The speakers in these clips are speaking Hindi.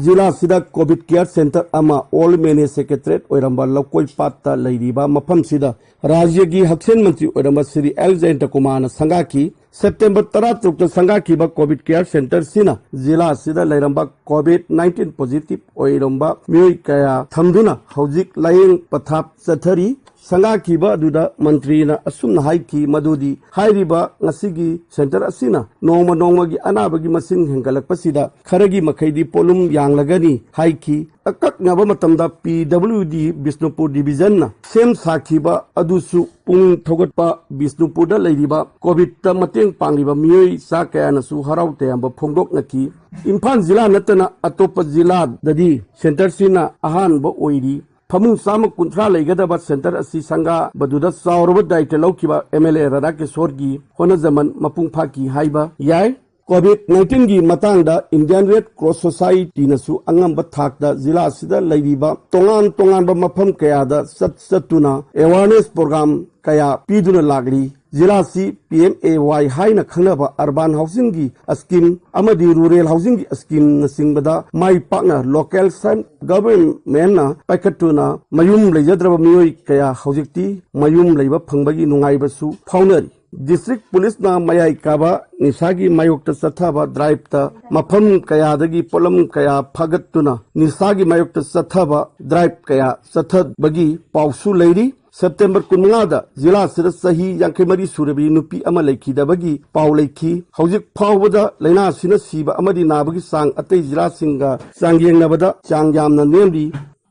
जिला सिदा कोविड केयर सेंटर अमा ऑल मैनेज सेक्रेटरीट ओरंबा लकोई पाता लैरिबा मफम सिदा राज्य की हक्सेन मंत्री ओरंबा श्री एलेक्जेंडर कुमार संगा की सेप्टेम्बर 13 संगा की कोविड केयर सेंटर सिना जिला सिदा लैरंबा कोविड 19 पॉजिटिव ओरंबा मियोई कया थमदुना हौजिक लायेंग पथाप चथरी संगा की मंत्री असुम हाई की मदुदी हाइरिबा ngasiगी सेंटर असिना नोंग नोंगी अनाबगी मसिंग हेंगलकपसिदा खरगी मखैदी पोलुम यांगलगनी हाई की अकक्नब मतमदा पीडब्ल्यूडी बिष्णुपुर डिवीजन सेम साखिबा अदुसु पुंग थोगटपा बिष्णुपुर लैरिबा कोविड ता मतेंग पांगलिबा मियोई सा कयानसु हराउते अंब फोंगदोकनकी इम्फाल जिला नतना अतोप जिला ददी सेंटर सिना अहानबा ओइरी फमुंग साम कुंथ्रा लेगदबा सेंटर असि संगा बदुदा सावरब दायित्व लौकिबा एमएलए राधा किशोर की होनजमन मपुंग फाकी हाइबा याय कोविड 19 की मतंगदा इंडियन रेड क्रॉस सोसाइटी नसु अंगम थाकदा जिला सिदा लैरिबा तोंगान तोंगान मफम कयादा सत्सतुना अवेयरनेस प्रोग्राम कया पीदुना लागरी जिला सी PMAY हाइना खंगनबा अर्बन हाउसिंग की स्कीम अमदी रूरल हाउसिंग की स्कीम नसिंगबदा माई पाकना लोकल सेंट गवर्नमेंट पाइखटुना मयुम लेजद्रब मियोई कया हौजिक्ति मयुम लेबा फंगबगी नुंगाइबसु फाउनरी डिस्ट्रिक्ट पुलिस ना मयाई काबा निसागी मायोक्ता सथाबा ड्राइव ता मफम कयादगी पोलम कया फगतुना निसागी मायोक्ता सथाबा ड्राइव कया सथबगी पाउसु लेरी सेप्टेम्बर 15 जिला सिदा सही यांखेमरी सुरबी नुपी अमा लेखिदबगी पाउ लेखी हौजिक फावबदा लैना सिना सीबा अमदी नाबगी सांग अतै जिला सिंगा सांग येंगनबदा चांग यामना नेमदी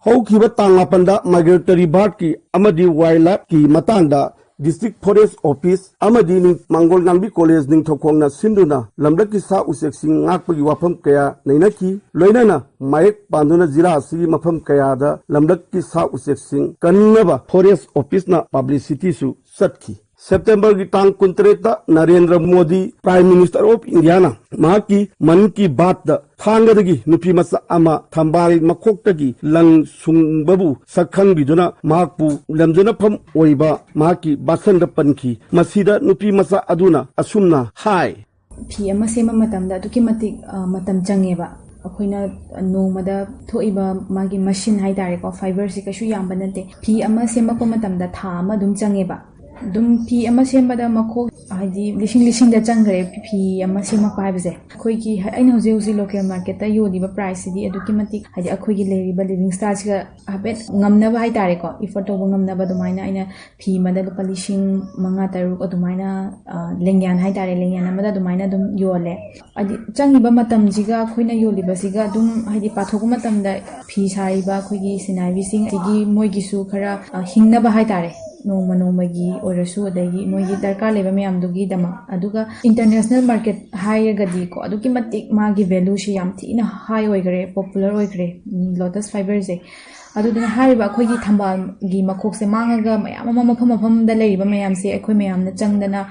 हौखिबा तांग मापनदा माइग्रेटरी बर्ड की अमदी वाइल्ड लाइफ की मतांगदा डिस्ट्रिक्ट फॉरेस्ट ऑफिस अमदी मंगोल गांबी कॉलेज निंगथोखोंगना सिंधुना लमलक की सा उसेक सिंग ngakpagi wafam kaya nainaki loinana maik panduna जिला असि मफम कयादा लमलक की सा उसेक सिंग कन्नबा फॉरेस्ट ऑफिस ना पब्लिसिटी सु सटकी सेप्टेम्बर की टांग 23 Narendra Modi prime minister of India ना माकी मन की बात थांगदगी नुपी मसा अमा थंबाल मखोक्तगी लंग सुंगबबु सखंग बिदुना माकपु लमजना फम ओइबा माकी बासन पनखी मसीदा नुपी मसा अदुना असुमना हाय फी अमा सेमा मतमदा अदुकी मतिक मतम चंगेबा अखोइना नोमदा थोइबा मागी मशीन हाइ तारेको फाइबर से कशु याम बनते फी अमा सेमा को मतमदा था अमा दुम चंगेबा दुम फी अमा सेमबदा मखो हाइदी लिसिंग लिसिंग दा चंगरे फी अमा सेमा पाइबजे अखोइ की आइना होजे होजे लोकल मार्केट ता योदिबा प्राइस सिदी अदुकी मतिक हाइदी अखोइ की लेरिबा लिविंग स्टाइल्स का हाबेट ngamnaba hai tare ko effort to ngamnaba dumaina aina phi mada lupa lising manga taruk adumaina lengyan hai tare lengyan amada dumaina dum yole adi changiba matam jiga khoina yoliba siga dum haidi pathoku matam da phi saiba khoigi sinai bising igi moigi su khara hingnaba hai tare नोमा नोमगी ओरसु अदगी मोगी दरकार लेबा मयाम दुगी दमा अदुगा इंटरनेशनल मार्केट हायगदी को अदुकी मतिक मागी वैल्यू शि याम थिना हाई ओइगरे पॉपुलर ओइगरे लोटस फाइबर जे अदुदना हारिबा अखोगी थंबागी मखोकसे मांगागा मयाम मफम मफम दा लेरिबा मयाम से अखोय मयाम ना चंगदना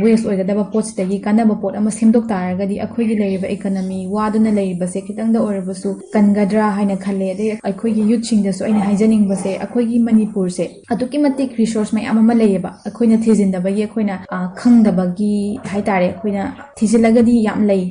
वेस्ट ओइगदबा पोट्स तगी कानबा पोट अमा सेमदोक तारगदी अखोगी लेरिबा इकोनॉमी वादुना लेरिबा से खितंग दा ओरबसु कनगद्रा हाइना खले दे अखोगी यूथ सिंग दसु आइना हाइजनिंग बसे अखोगी मणिपुर से अदुकी मतिक रिसोर्स मयाम अमा लेरिबा अखोइना थिजिनदबगी अखोइना खंगदबगी हाइतारे अखोइना थिजिलगदी याम लई